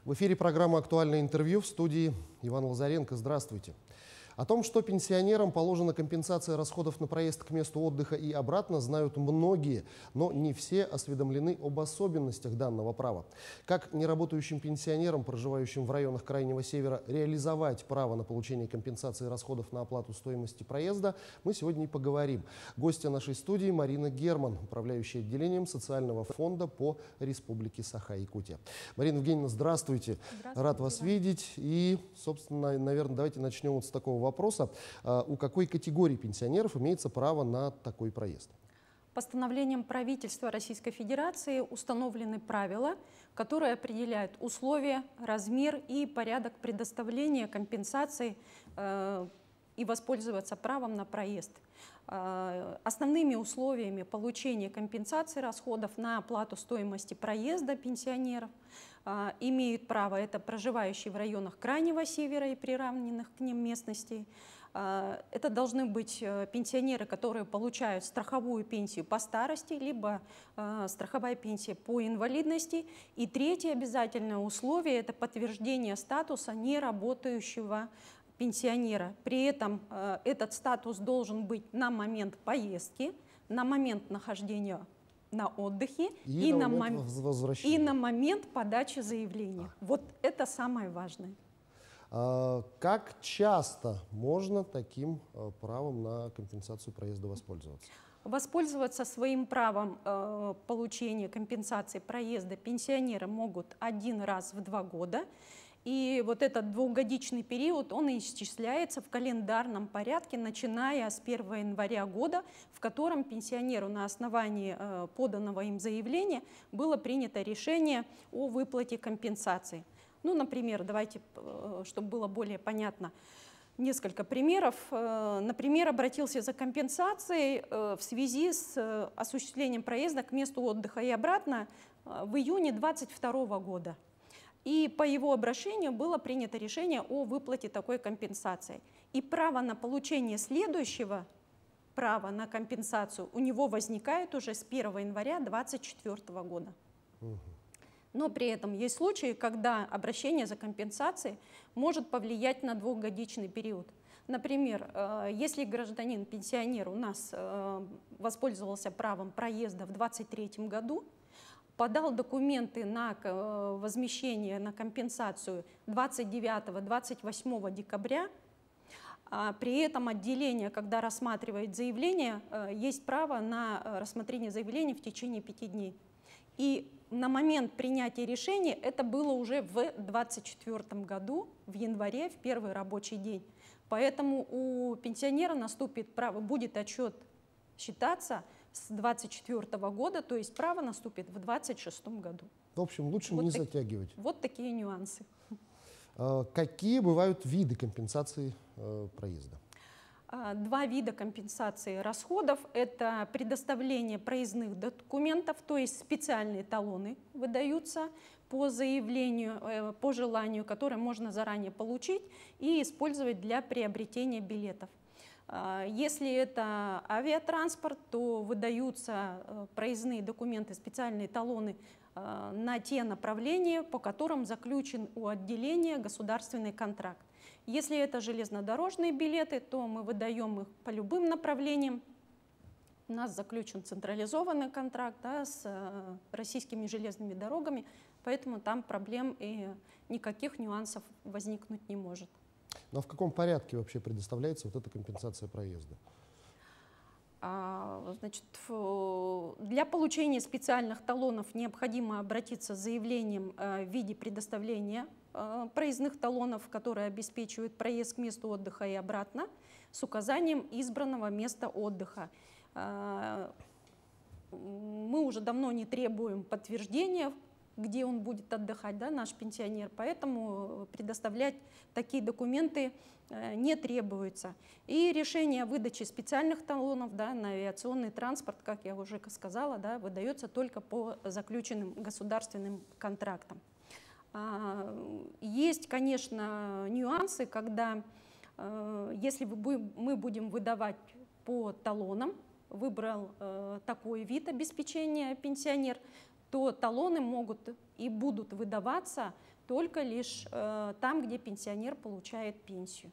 В эфире программа «Актуальное интервью», в студии Иван Лазаренко. Здравствуйте. О том, что пенсионерам положена компенсация расходов на проезд к месту отдыха и обратно, знают многие, но не все осведомлены об особенностях данного права. Как неработающим пенсионерам, проживающим в районах Крайнего Севера, реализовать право на получение компенсации расходов на оплату стоимости проезда, мы сегодня и поговорим. Гостья нашей студии Марина Герман, управляющая отделением социального фонда по Республике Саха-Якутия. Марина Евгеньевна, здравствуйте. Рад вас видеть. И, собственно, наверное, давайте начнем вот с такого вопроса. У какой категории пенсионеров имеется право на такой проезд? Постановлением правительства Российской Федерации установлены правила, которые определяют условия, размер и порядок предоставления компенсации и воспользоваться правом на проезд. Основными условиями получения компенсации расходов на оплату стоимости проезда пенсионеров имеют право это проживающие в районах Крайнего Севера и приравненных к ним местностей. Это должны быть пенсионеры, которые получают страховую пенсию по старости, либо страховая пенсия по инвалидности. И третье обязательное условие – это подтверждение статуса неработающего пенсионера. При этом этот статус должен быть на момент поездки, на момент нахождения на отдыхе и на момент подачи заявления. Вот это самое важное. Как часто можно таким правом на компенсацию проезда воспользоваться? Воспользоваться своим правом получения компенсации проезда пенсионеры могут один раз в 2 года. И вот этот двухгодичный период, он исчисляется в календарном порядке, начиная с 1 января года, в котором пенсионеру на основании поданного им заявления было принято решение о выплате компенсации. Ну, например, давайте, чтобы было более понятно, несколько примеров. Например, обратился за компенсацией в связи с осуществлением проезда к месту отдыха и обратно в июне 2022 года. И по его обращению было принято решение о выплате такой компенсации. И право на получение следующего права на компенсацию у него возникает уже с 1 января 2024 года. Но при этом есть случаи, когда обращение за компенсацией может повлиять на двухгодичный период. Например, если гражданин, пенсионер у нас воспользовался правом проезда в 2023 году, подал документы на возмещение, на компенсацию 29-28 декабря, при этом отделение, когда рассматривает заявление, есть право на рассмотрение заявления в течение 5 дней. И на момент принятия решения это было уже в 2024 году, в январе, в первый рабочий день. Поэтому у пенсионера наступит право, будет отчет считаться с 2024 года, то есть право наступит в 2026 году. В общем, лучше вот не затягивать. Вот такие нюансы. Какие бывают виды компенсации проезда? 2 вида компенсации расходов. Это предоставление проездных документов, то есть специальные талоны выдаются по заявлению, по желанию, которые можно заранее получить и использовать для приобретения билетов. Если это авиатранспорт, то выдаются проездные документы, специальные талоны на те направления, по которым заключен у отделения государственный контракт. Если это железнодорожные билеты, то мы выдаем их по любым направлениям. У нас заключен централизованный контракт, да, с российскими железными дорогами, поэтому там проблем и никаких нюансов возникнуть не может. Но в каком порядке вообще предоставляется вот эта компенсация проезда? Значит, для получения специальных талонов необходимо обратиться с заявлением в виде предоставления проездных талонов, которые обеспечивают проезд к месту отдыха и обратно, с указанием избранного места отдыха. Мы уже давно не требуем подтверждения, где он будет отдыхать, да, наш пенсионер, поэтому предоставлять такие документы не требуется. И решение о выдаче специальных талонов, да, на авиационный транспорт, как я уже сказала, да, выдается только по заключенным государственным контрактам. Есть, конечно, нюансы, когда, если мы будем выдавать по талонам, выбрал такой вид обеспечения пенсионер, то талоны могут и будут выдаваться только лишь там, где пенсионер получает пенсию.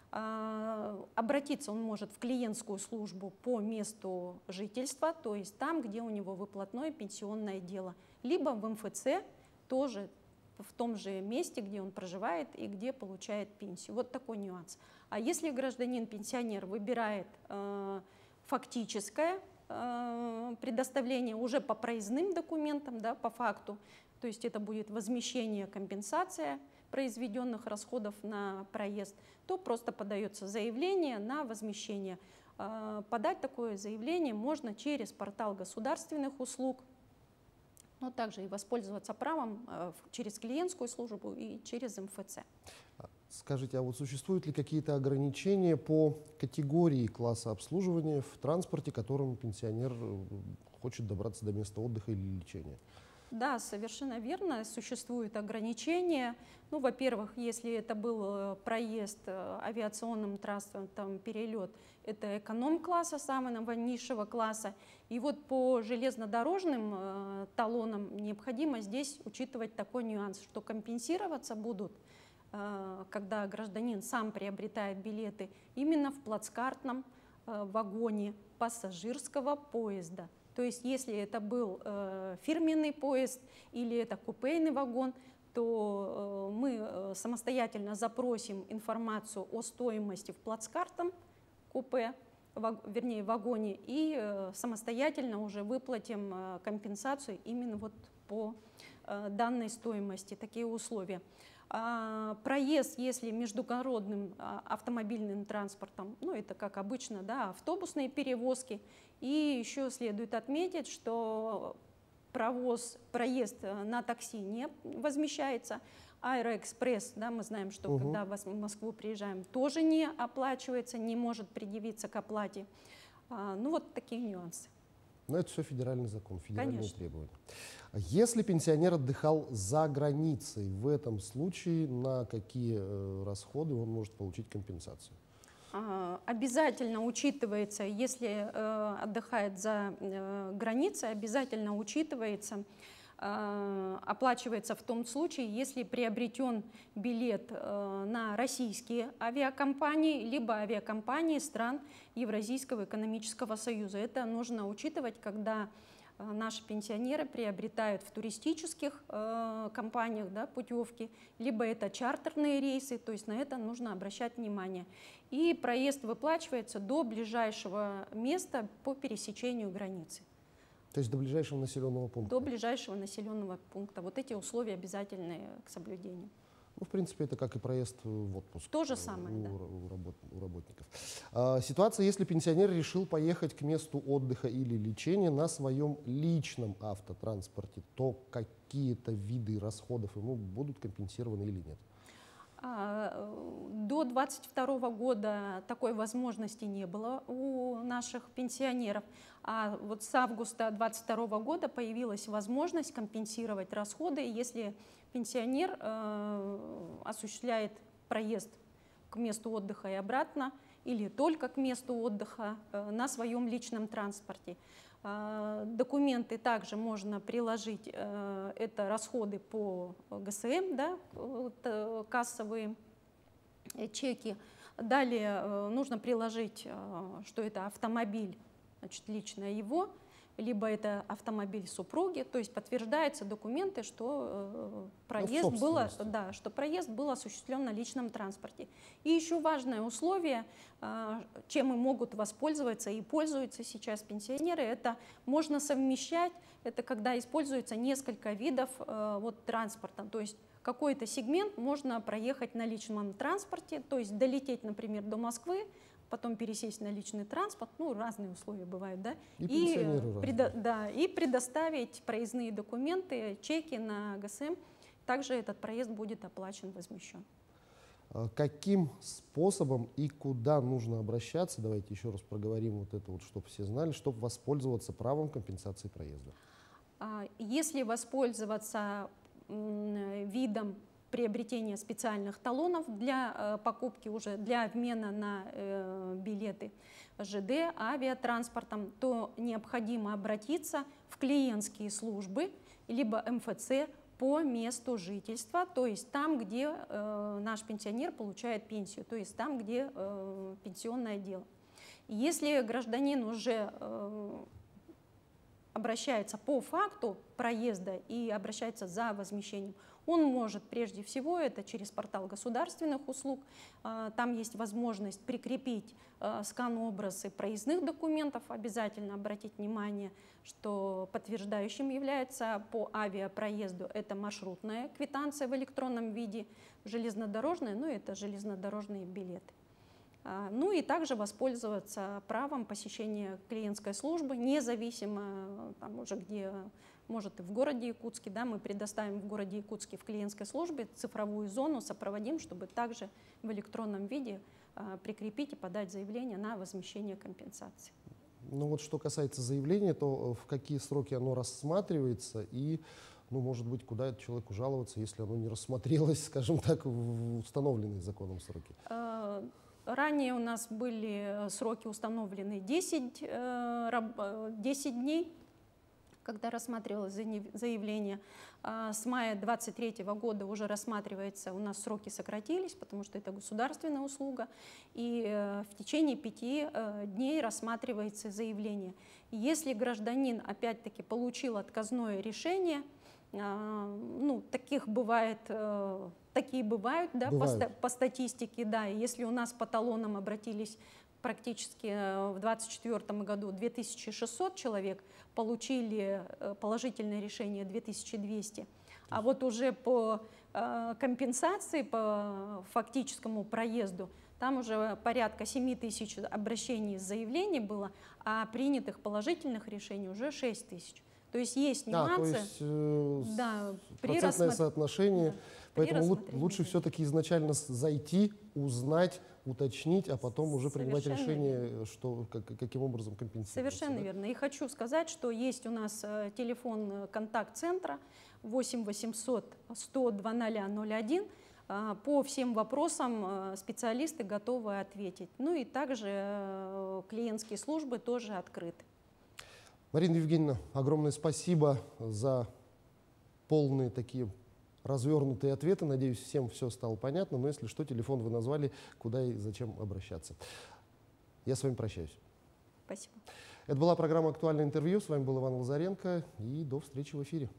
Обратиться он может в клиентскую службу по месту жительства, то есть там, где у него выплатное пенсионное дело, либо в МФЦ, тоже в том же месте, где он проживает и где получает пенсию. Вот такой нюанс. А если гражданин-пенсионер выбирает фактическое предоставление уже по проездным документам, да, по факту, то есть это будет возмещение, компенсация произведенных расходов на проезд, то просто подается заявление на возмещение. Подать такое заявление можно через портал государственных услуг, но также и воспользоваться правом через клиентскую службу и через МФЦ. Скажите, а вот существуют ли какие-то ограничения по категории класса обслуживания в транспорте, которым пенсионер хочет добраться до места отдыха или лечения? Да, совершенно верно, существуют ограничения. Ну, во-первых, если это был проезд авиационным транспортом, перелет, это эконом-класса, самого низшего класса. И вот по железнодорожным талонам необходимо здесь учитывать такой нюанс, что компенсироваться будут, когда гражданин сам приобретает билеты, именно в плацкартном вагоне пассажирского поезда. То есть если это был фирменный поезд или это купейный вагон, то мы самостоятельно запросим информацию о стоимости в плацкартном купе, вернее вагоне, и самостоятельно уже выплатим компенсацию именно вот по данной стоимости, такие условия. Проезд, если междугородным автомобильным транспортом, ну это как обычно, да, автобусные перевозки. И еще следует отметить, что проезд на такси не возмещается. Аэроэкспресс, да, мы знаем, что когда в Москву приезжаем, тоже не оплачивается, не может предъявиться к оплате. Ну вот такие нюансы. Но это все федеральный закон, федеральные Конечно. требования. Если пенсионер отдыхал за границей, в этом случае на какие расходы он может получить компенсацию? Обязательно учитывается, если отдыхает за границей, обязательно учитывается, оплачивается в том случае, если приобретен билет на российские авиакомпании, либо авиакомпании стран Евразийского экономического союза. Это нужно учитывать, когда наши пенсионеры приобретают в туристических компаниях, да, путевки, либо это чартерные рейсы, то есть на это нужно обращать внимание. И проезд выплачивается до ближайшего места по пересечению границы. То есть до ближайшего населенного пункта? До ближайшего населенного пункта. Вот эти условия обязательны к соблюдению. Ну, в принципе, это как и проезд в отпуск. То же самое, да. У работников. Ситуация, если пенсионер решил поехать к месту отдыха или лечения на своем личном автотранспорте, то какие-то виды расходов ему будут компенсированы или нет? До 2022 года такой возможности не было у наших пенсионеров, а вот с августа 2022 года появилась возможность компенсировать расходы, если пенсионер осуществляет проезд к месту отдыха и обратно, или только к месту отдыха на своем личном транспорте. Документы также можно приложить, это расходы по ГСМ, да, кассовые чеки. Далее нужно приложить, что это автомобиль, значит, лично его, либо это автомобиль супруги, то есть подтверждаются документы, что проезд был осуществлен на личном транспорте. И еще важное условие, чем и могут воспользоваться и пользуются сейчас пенсионеры, это можно совмещать, это когда используется несколько видов транспорта, то есть какой-то сегмент можно проехать на личном транспорте, то есть долететь, например, до Москвы, потом пересесть на личный транспорт, ну, разные условия бывают, да, и предоставить проездные документы, чеки на ГСМ, также этот проезд будет оплачен, возмещен. Каким способом и куда нужно обращаться, давайте еще раз проговорим вот это, чтобы все знали, чтобы воспользоваться правом компенсации проезда? Если воспользоваться видом приобретения специальных талонов для покупки, уже для обмена на билеты ЖД, авиатранспортом, то необходимо обратиться в клиентские службы, либо МФЦ по месту жительства, то есть там, где наш пенсионер получает пенсию, то есть там, где пенсионное дело. Если гражданин уже обращается по факту проезда и обращается за возмещением, он может прежде всего, это через портал государственных услуг, там есть возможность прикрепить скан-образы проездных документов, обязательно обратить внимание, что подтверждающим является по авиапроезду это маршрутная квитанция в электронном виде, железнодорожная, ну это железнодорожные билеты. Ну и также воспользоваться правом посещения клиентской службы, независимо там уже где, может и в городе Якутске, да, мы предоставим в городе Якутске в клиентской службе цифровую зону, сопроводим, чтобы также в электронном виде прикрепить и подать заявление на возмещение компенсации. Ну вот что касается заявления, то в какие сроки оно рассматривается и, ну, может быть, куда человеку жаловаться, если оно не рассмотрелось, скажем так, в установленные законом сроки? Ранее у нас были сроки установлены 10 дней, когда рассматривалось заявление. С мая 2023 года уже рассматривается, у нас сроки сократились, потому что это государственная услуга, и в течение 5 дней рассматривается заявление. Если гражданин опять-таки получил отказное решение, ну, такие бывают, да, по статистике, да. Если у нас по талонам обратились практически в 2024 году 2600 человек, получили положительное решение 2200, а вот уже по компенсации, по фактическому проезду, там уже порядка 7000 обращений с заявлений было, а принятых положительных решений уже 6000. То есть есть нюансы. То есть да, процентное соотношение, да, поэтому лучше все-таки изначально зайти, узнать, уточнить, а потом уже принимать решение, что, каким образом компенсировать. Совершенно верно. И хочу сказать, что есть у нас телефон контакт-центра 8 800 100 2001. По всем вопросам специалисты готовы ответить. Ну и также клиентские службы тоже открыты. Марина Евгеньевна, огромное спасибо за полные такие развернутые ответы. Надеюсь, всем все стало понятно. Но если что, телефон вы назвали, куда и зачем обращаться. Я с вами прощаюсь. Спасибо. Это была программа «Актуальное интервью». С вами был Иван Лазаренко. И до встречи в эфире.